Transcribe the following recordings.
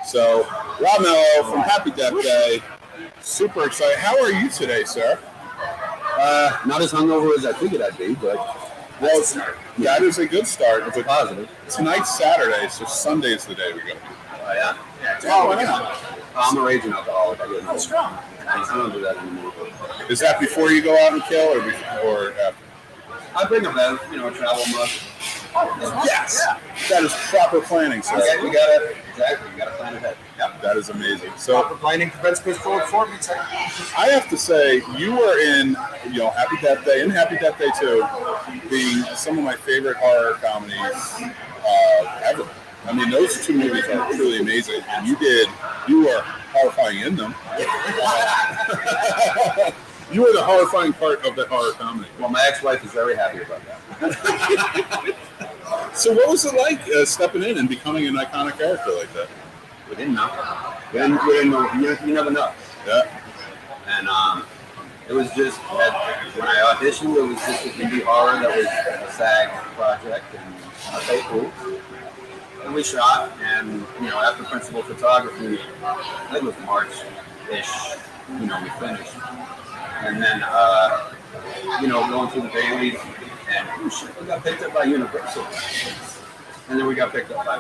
So, Rob Mello from Happy Death Day. Super excited. How are you today, sir? Not as hungover as I figured I'd be, but well, that is a good start. It's a positive. Tonight's Saturday, so Sunday's the day we go. Oh, yeah? Why not? I'm a raging alcoholic. I get no strong. I don't do that anymore. Is that before you go out and kill, or after? I bring a bed, a travel mug. Yes, that is proper planning. So yeah, you gotta plan ahead. Yeah, that is amazing. So proper planning prevents forward performance. I have to say, you were in, Happy Death Day and Happy Death Day 2, being some of my favorite horror comedies ever. I mean, those two movies are truly amazing, and you were horrifying in them. You were the horrifying part of the horror comedy. Well, my ex-wife is very happy about that. So what was it like stepping in and becoming an iconic character like that? We didn't know. We didn't know. You never know. Yeah. And it was just that when I auditioned, it was just an indie horror that was a SAG project, and okay, cool. And we shot, and after principal photography, I think it was March-ish, we finished. And then, going through the dailies, and oh shit, we got picked up by Universal. And then we got picked up by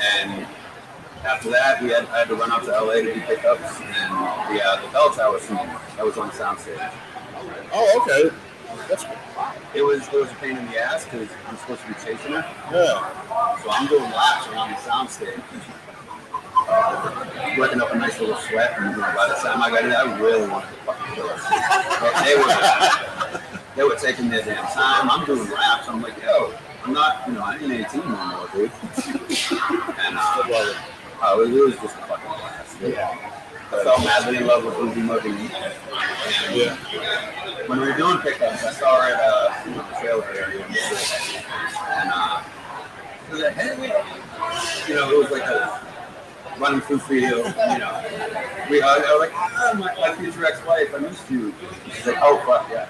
And after that, I had to run out to LA to do pickups, and the bell tower scene that was on the soundstage. Oh, okay. That's cool. It was a pain in the ass because I'm supposed to be chasing her. Yeah. So I'm doing laps around the soundstage. Working up a nice little sweat, and by the time I got it, I really wanted to fucking kill her. They were taking their damn time. I'm doing laps. I'm like, yo, I'm not, I ain't 18 no more, dude. And it was just a fucking blast. Yeah. I felt madly in love with Ruby mugging me. And when we were doing pickups, I saw her at the trailer area, and it was a heavy. It was like a running through field, we hugged. I was like, my future ex-wife, I missed you. She's like, oh fuck yeah.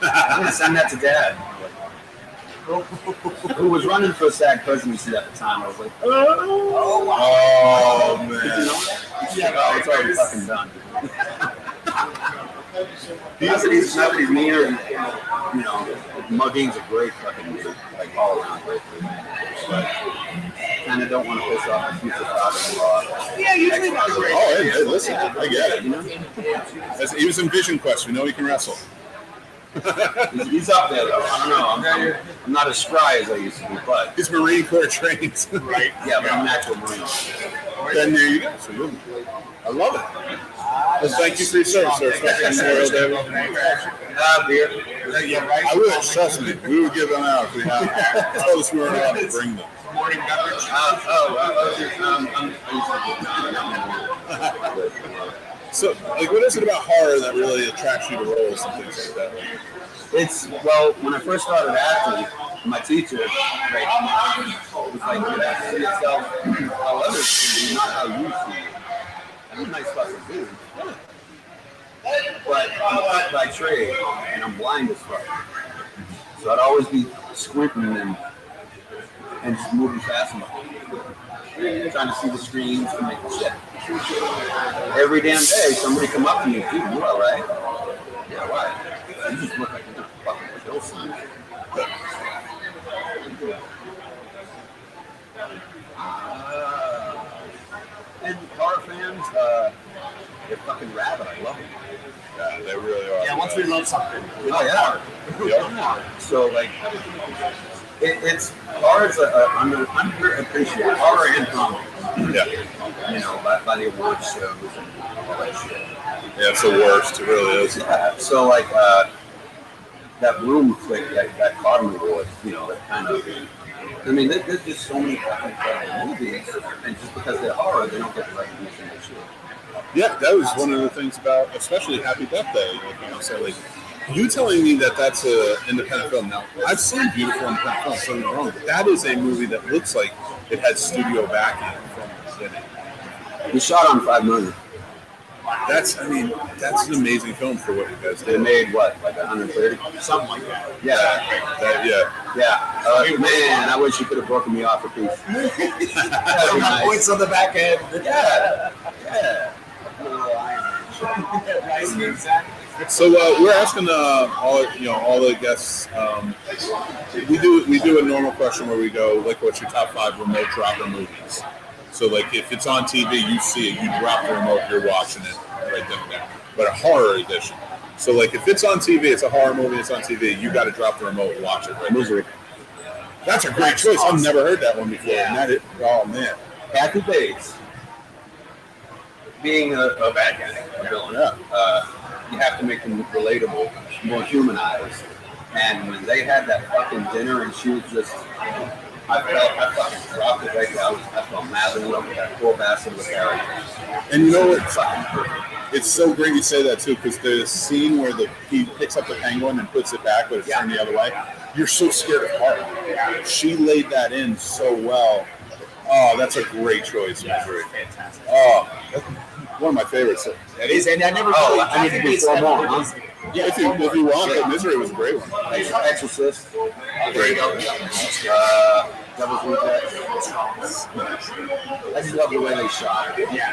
I'm gonna send that to Dad. Who was running for SAG presidency at the time? I was like, oh man. Did you know that? Yeah, no, it's already fucking done. Not that he's meaner, mugging's a great fucking dude, like all around great dude. But kind of don't want to piss off the future father-in-law. Yeah, usually not great. Oh, hey, listen, I get it. He was in Vision Quest. We know he can wrestle. He's up there, though. I don't know. I'm not as spry as I used to be, but he's Marine Corps trained. Right? Yeah, but I'm an actual Marine. Then there you go. So I love it. Well, thank you for your service, sir. Beer. Yeah, right. I would, trust me. We would give them out if we had. Told us we weren't allowed to bring them. Morning beverage. So, what is it about horror that really attracts you to roles and things like that? When I first started acting, my teacher, was like, you have to see yourself how others see you, not how you see you. I'm a nice fucking dude. But I'm cut by trade, and I'm blind as fuck. So I'd always be squinting and just moving fast enough. Trying to see the screens to make the shit. Every damn day, somebody come up to me, dude, you all right? Yeah, why? You just look like you're gonna fucking kill somebody. And horror fans, they're fucking rabid. I love them. Yeah, they really are. Yeah, once we love something, we Oh love yeah. hard. So like, it's horror's underappreciated. Horror and comedy. Yeah. By the award shows and all that shit. Yeah, it's the worst. It really is. Yeah. So like that Room flick that Academy Award, that kind of. I mean, there's just so many fucking incredible movies, and just because they're horror, they don't get the recognition they should. Yeah, that was one of the things about, especially Happy Death Day. You telling me that that's an independent film. Now, I've seen beautiful independent films, don't get me wrong, but that is a movie that looks like it had studio backing from the beginning. We shot on $5 million. That's an amazing film for what you guys They did. made what, like 130? Something like that. Yeah. Man, I wish you could have broken me off a piece. That'd be nice. Points on the back end. Yeah. Right, exactly. So we're asking all the guests. We do a normal question where we go like, "What's your top 5 remote dropper movies?" So like, if it's on TV, you see it, you drop the remote, you're watching it right then and there. But a horror edition. So like, if it's on TV, it's a horror movie. It's on TV. You got to drop the remote and watch it. Right? Misery. That's a great choice. Awesome. I've never heard that one before. Yeah. And oh man, Kathy Bates, being a bad guy, a villain, you have to make them relatable, more humanized. And when they had that fucking dinner and she was just, I fucking dropped it right down. I felt madly in love with that poor bastard of a character. And you know what? Fucking perfect. It's so great you say that too, because there's a scene where he picks up the penguin and puts it back, but it's turned the other way. You're so scared of her. She laid that in so well. Oh, that's a great choice, Misery. Fantastic. Oh, that's one of my favorites. It is, and I never. I need to do 4 more, huh? Yeah, if you want, but Misery was a great one. Exorcist. Great. Devil's Reject. I just love the way they shot it. Yeah.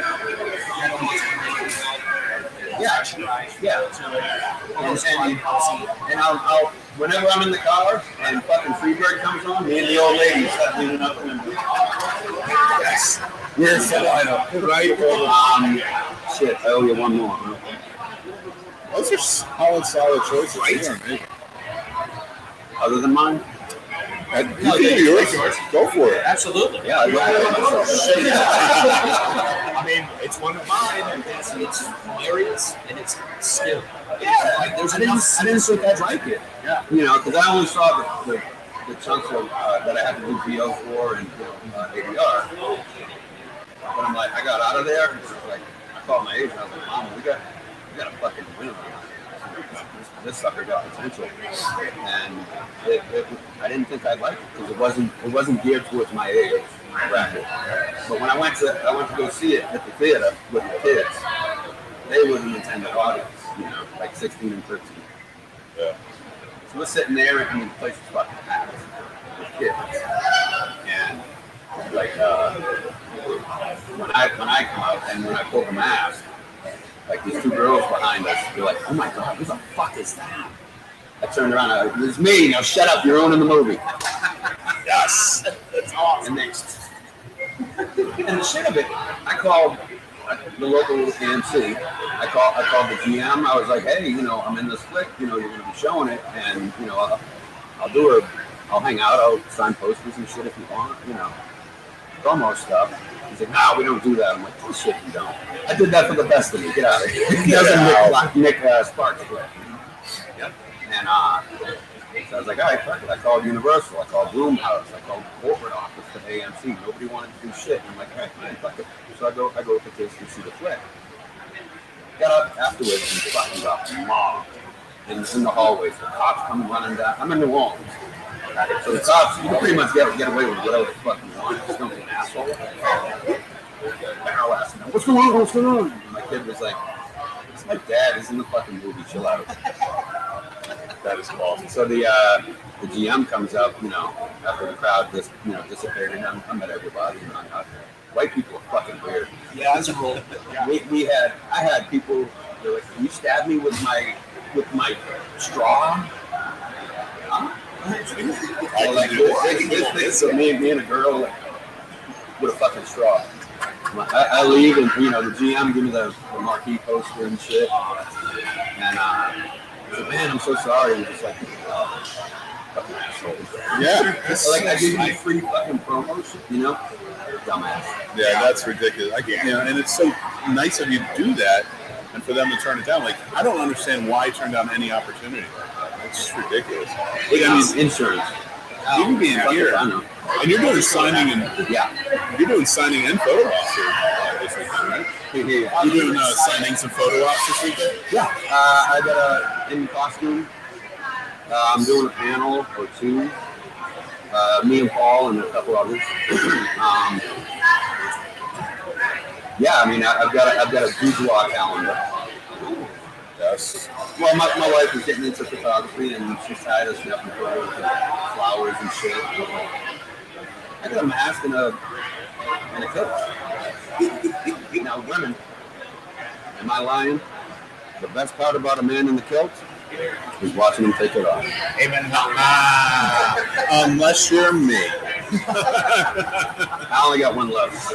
And I'll whenever I'm in the car and fucking Freebird comes on, me and the old lady start leaning up and Yes. Yes, I know. Right. Shit, I owe you one more. Huh? Those are solid choices. Right. Yeah, Other than mine? you can do yours. Go for it. Absolutely. Yeah, I mean, it's one of mine, and it's hilarious, and it's still. Yeah, Like, there's I didn't think I'd like it. Yeah. You know, because I only saw the chunks of that I had to do VO for and ADR. But I'm like, I got out of there. And like, I called my agent. I was like, Mama, we got a fucking winner. This sucker got potential, and I didn't think I'd like it because it wasn't geared towards my age bracket. But when I went to go see it at the theater with the kids, they were the intended audience, like 16 and 13. Yeah. So we're sitting there and the place is fucking packed with kids, and like when I come out and when I pull the mask. Like these 2 girls behind us, they're like, "Oh my god, who the fuck is that?" I turned around, I was like, "It's me. Now shut up. You're owning the movie." Yes. That's awesome. And the shit of it, I called the local AMC. I called the GM. I was like, "Hey, I'm in this flick. You're going to be showing it, and I'll hang out. I'll sign posters and shit if you want. Promo stuff." He's like, "No, we don't do that." I'm like, "Oh shit, you don't." I did that for the best of me. Get out of here. He doesn't Nick Sparks quit. Yep. And so I was like, all right, fuck it. I called Universal. I called Bloomhouse. I called the corporate office for AMC. Nobody wanted to do shit. I'm like, all right, fine, fuck it. So I go for this and see the flick. Got up afterwards and fucking got mobbed in the hallways. The cops come running down. I'm in New Orleans. So the cops, you can pretty much get away with whatever the fuck you want. Just don't be an asshole. Barrel asking them, what's going on? What's going on? And my kid was like, it's my dad. He's in the fucking movie. Chill out. That is awesome. So the GM comes up, after the crowd just, dissipated, and I met everybody. White people are fucking weird. Yeah, that's a rule. I had people. They're like, "Can you stab me with my straw?" Huh? Like this, so me and a girl with a fucking straw. I leave and the GM give me the marquee poster and shit, and I said, "Man, I'm so sorry." And it's like, fucking assholes. Yeah. I give you free fucking promo shit, dumbass. Yeah, that's ridiculous. And it's so nice of you to do that, and for them to turn it down. Like, I don't understand why you turn down any opportunity like that. It's just ridiculous. Insurance. Even being here, I know. and you're doing signing and you're doing signing and photo ops this weekend, right? Yeah. You're doing signings and photo ops this weekend. Yeah. I got in costume. I'm doing a panel or 2. Me and Paul and a couple others. Yeah, I mean, I've got a boudoir calendar. Yes. Well, my wife is getting into photography, and she's tired of snapping photos of flowers and shit. I got a mask and a kilt. Now, women, am I lying? The best part about a man in the kilt is watching him take it off. Amen. Unless you're me. I only got one left.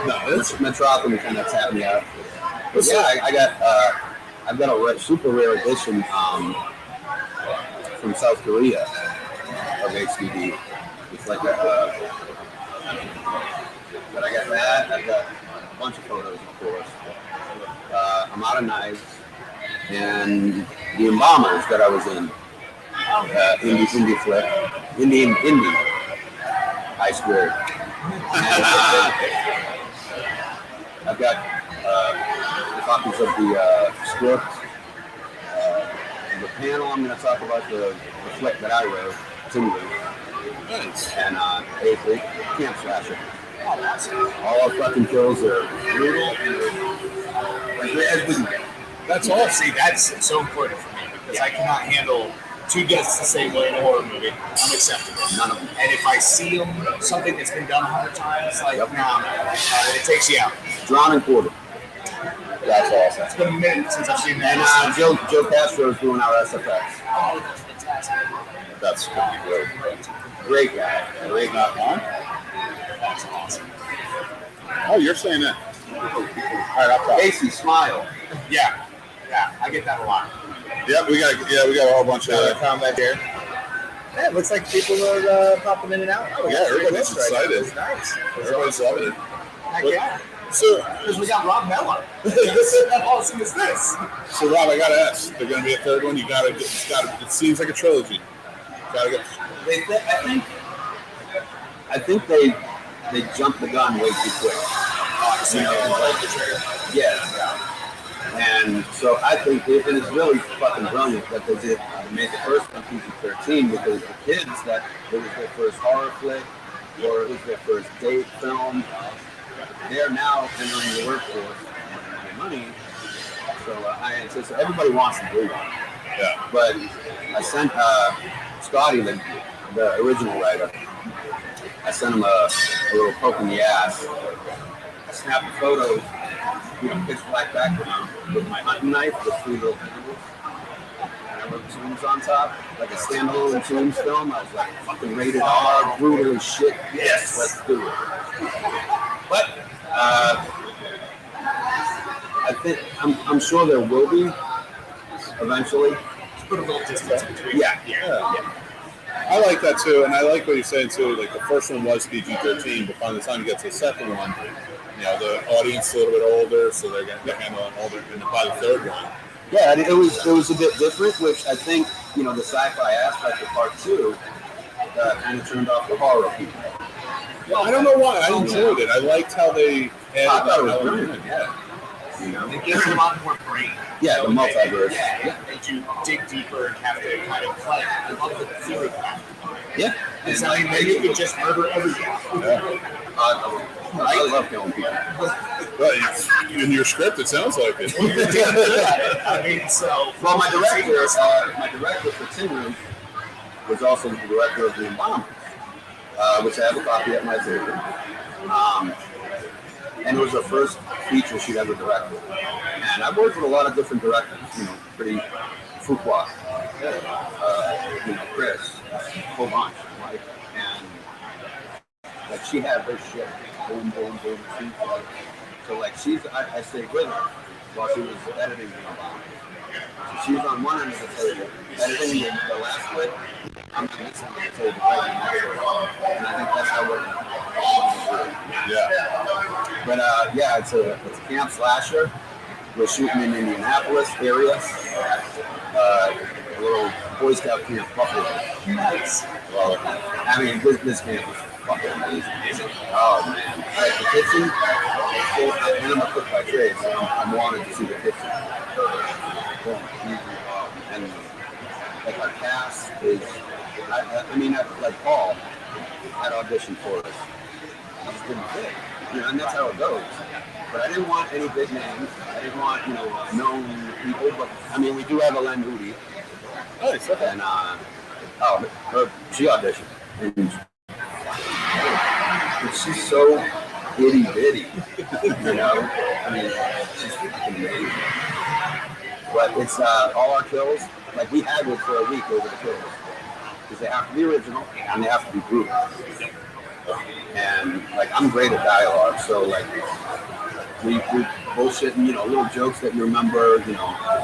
No, this Metropolis kind of tapped me out. But yeah, I've got a super rare edition from South Korea of HDD. It's like a. But I got that. I've got a bunch of photos, of course. I'm out of knives and the embalmers that I was in. Indie flip, Indian I swear. And I've got copies of the script, the panel. I'm going to talk about the flick that I wrote, Timothy. Nice. And April, Camp Slasher. All our fucking kills are brutal and as we can get. That's all. See, that's so important for me because I cannot handle two deaths the same way in a horror movie. Unacceptable. None of them. And if I see something that's been done 100 times, like, it takes you out. Drawn and quartered. That's awesome. It's been a minute since I've seen that. And Joe Castro's doing our SFX. Oh, that's fantastic. That's going to be great. Great guy. Great not on. That's awesome. Oh, you're saying that. All right, I'll talk. Casey, smile. Yeah, I get that a lot. Yeah, we got a whole bunch of comment here. Yeah, it looks like people are popping in and out. Oh, yeah, everybody's excited. It's nice. Everybody's loving it. Heck yeah. So, because we got Rob Mello. How awesome is this? So Rob, I gotta ask. They're gonna be a third one. It seems like a trilogy. Gotta get. I think they jumped the gun way too quick. Yeah. And so I think it is really fucking brilliant that they made the first one PG-13 because the kids that it was their first horror flick or it was their first date film, they're now entering the workforce and making money. So I anticipate everybody wants to do one. Yeah. But I sent Scotty, the original writer, I sent him a little poke in the ass. I snapped a photo, pitch black background with my hunting knife with 3 little handles. And I wrote Tombs on top, like a standalone Tombs film. I was like, fucking rated R, brutal as shit. Yes, let's do it. But I think I'm sure there will be eventually. Put a little distance between. Yeah. I like that too, and I like what you're saying too. Like the first one was PG-13, but by the time you get to the second one, the audience is a little bit older, so they're going to handle it older. And by the third one, yeah, it was a bit different, which I think the sci-fi aspect of part 2 kind of turned off the horror people. Well, I don't know why. I enjoyed it. I liked how they added that element. Yeah. It gives a lot more brain. Yeah, the multiverse. Yeah. Made you dig deeper and have to kind of play. I love the theory behind it. Yeah. And I mean, you could just murder everyone. Yeah. I love killing people. Well, in your script, it sounds like it. I mean, so. Well, my director for Tin Roof was also the director of The Embalmers, which I have a copy at my table. And it was her first feature she'd ever directed. And I've worked with a lot of different directors, pretty Fuqua, Chris, a whole bunch, like, and like she had her shit, boom, boom, boom, so like I stayed with her while she was editing The Embalmers. So she was on one end of the table, editing the last clip. I'm on this end of the table, and I think that's how we're. Yeah. But it's a camp slasher. We're shooting in Indianapolis area. A little Boy Scout camp, Buffalo. Nice. Well, I mean, this camp is fucking amazing. Oh man, like the kitchen. And I'm a cook by trade, so I'm wanted to see the kitchen. And like our cast is, like Paul had auditioned for us. He just didn't fit. and that's how it goes. But I didn't want any big names. I didn't want, known people. But I mean, we do have a Len Hootie. Nice. Okay. And she auditioned, and she's so itty bitty. I mean, she's fucking amazing. But it's all our kills. Like we haggled for a week over the kills because they have to be original and they have to be brutal. And like I'm great at dialogue, so like we bullshitting, little jokes that you remember,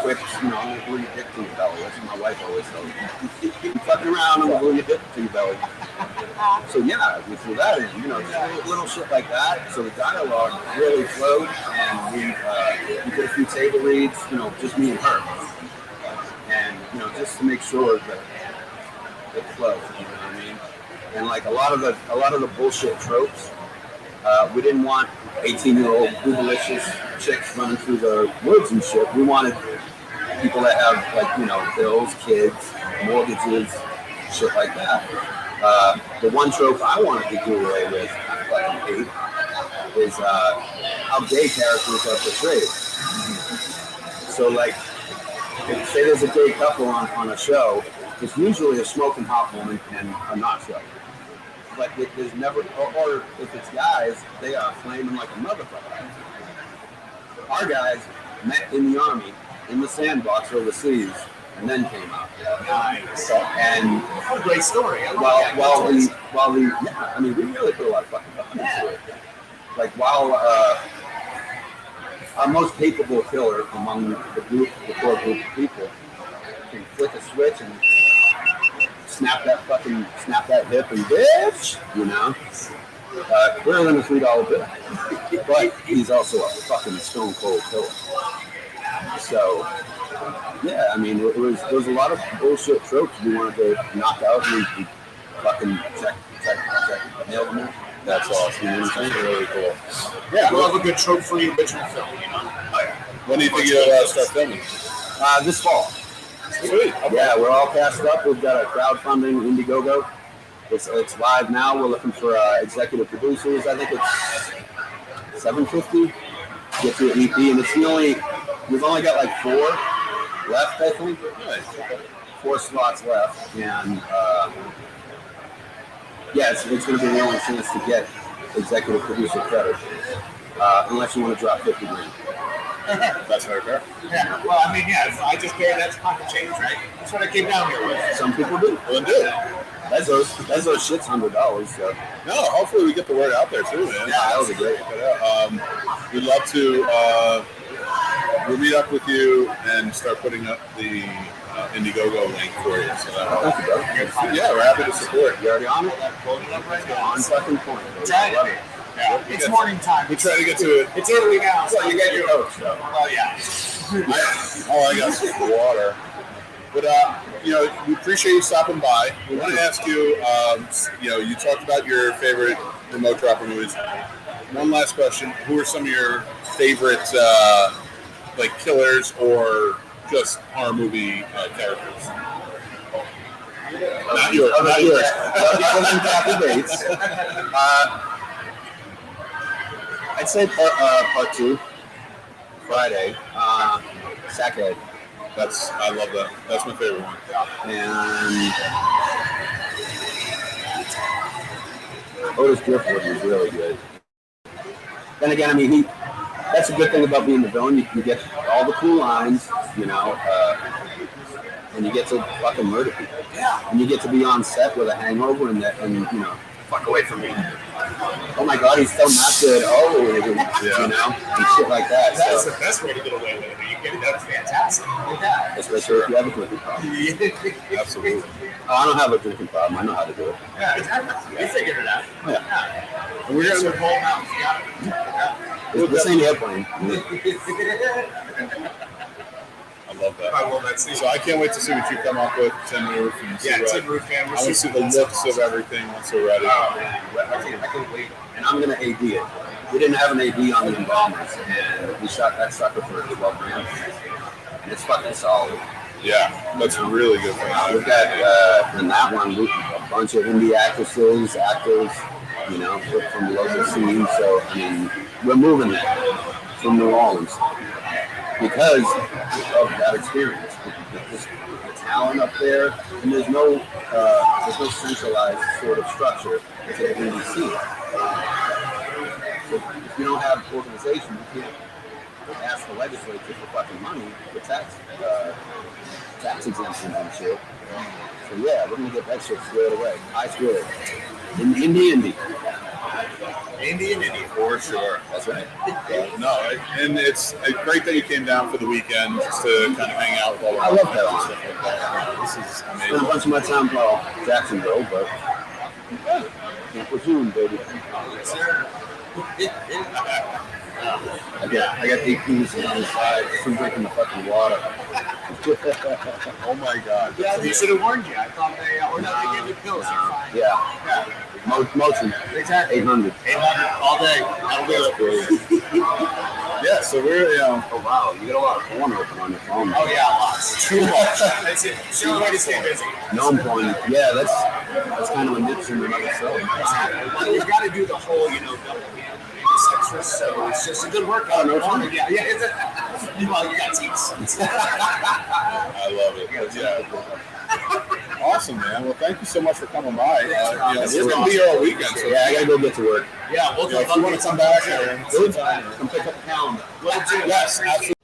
quick, I'm gonna glue your dick to your belly. That's what my wife always tells me. You fucking around, I'm gonna glue your dick to your belly. So yeah, we threw that in, just little shit like that. So the dialogue really flowed, and we did a few table reads, just me and her, and just to make sure that it flowed. You know what I mean? And like a lot of the bullshit tropes, we didn't want 18-year-old boobalicious chicks running through the woods and shit. We wanted people that have bills, kids, mortgages, shit like that. The one trope I wanted to do away with, I fucking hate, is how gay characters are portrayed. So like, if say there's a gay couple on a show, it's usually a smoking hot woman and a nacho. But there's never, or if it's guys, they are flaming like a motherfucker. Our guys met in the army, in the sandbox overseas, and then came out. Nice. And what a great story. We really put a lot of fucking thought into it. Like while our most capable killer among the core group of people can flick a switch and snap that hip and bitch, clearer than a $3 bill. But he's also a fucking stone cold killer. So, yeah, I mean, there was a lot of bullshit tropes we wanted to knock out, and we fucking check, nailed them. That's awesome. It's really cool. Yeah, we'll have a good trope for your original film, Oh, yeah. When do you think you'll start filming? This fall. Sweet. Okay. Yeah, we're all cast up. We've got a crowdfunding Indiegogo. It's live now. We're looking for executive producers. I think it's $750 to get to an EP, and we've only got like 4 left, I think. Nice. 4 slots left, and it's going to be the only chance to get executive producer credit, unless you want to drop $50,000. That's very fair. Yeah. Well, I mean, if I just pay that's pocket change, right? That's what I came down here with. Some people do. Well, do. That's those shit's $100. So. No, hopefully we get the word out there too, man. Yeah, that would be great. We'd love to we'll meet up with you and start putting up the Indiegogo link for you. So that we're happy to support. You already on it? On fucking point. Love it. Yeah, it's morning time. We try to get to it. It's early now. So you get your coach, though. Well, yeah. I got some water. But, we appreciate you stopping by. We want to ask you, you talked about your favorite remote dropper movies. One last question. Who are some of your favorite, killers or just horror movie characters? Not yours. Not yours. Kathy Bates. I'd say part 2, Friday, Sackhead. I love that. That's my favorite one. And Otis Driftwood was really good. Then again, I mean, that's a good thing about being the villain. You get all the cool lines, and you get to fucking murder people. Yeah. And you get to be on set with a hangover and fuck away from me. Oh my God, he's still not good. And shit like that. That's the best way to get away with it. You get it, that's fantastic. Yeah. Especially if you have a drinking problem. Absolutely. I don't have a drinking problem. I know how to do it. Yeah, exactly. You figured it out. Yeah. We're going to hold out. This ain't airplane. I love that. So I can't wait to see what you come up with, Tin Roof. And Tin Roof, man. I want to see the looks of everything once we're ready. Oh, man. I can't wait. And I'm going to AD it. We didn't have an AD on the embalmers, and we shot that sucker for $12,000. And it's fucking solid. Yeah, that's really good. We've got, in that one, a bunch of indie actors. you know, from the local scene. So, I mean, we're moving that from New Orleans because of that experience. The talent up there, and there's no centralized sort of structure to the indie scene. So if you don't have organization, you can't ask the legislature for fucking money for tax exemptions and shit. So yeah, we're gonna get that shit squared away. I swear. In Indy. For sure. That's right. And it's great that you came down for the weekend just to kind of hang out with all of us. I love that. Stuff like that. This is amazing. Spent a bunch of my time in Jacksonville, but can't presume, baby. I got APs on the side from drinking the fucking water. Oh my God. Yeah, they should have warned you. I thought they gave you pills. You're fine. Yeah. Motion. Exactly. 800. 800 all day. That'll do it. Yeah, so we're, Oh wow, you got a lot of porn open on your phone. Oh yeah, lots. Too much. That's it. Sure, way to stay busy. Gnome porn. Yeah, that's kind of a niche in and of itself. Well, you've got to do the whole, double extra, so it's just a good workout. No fun. Yeah. Well, you got teats. I love it. Yeah. Awesome, man. Well, thank you so much for coming by. This is going to be our weekend. So Yeah, I gotta go get to work. Yeah, we'll if you want to come back, Come pick up the calendar. We'll do it. Yes, absolutely.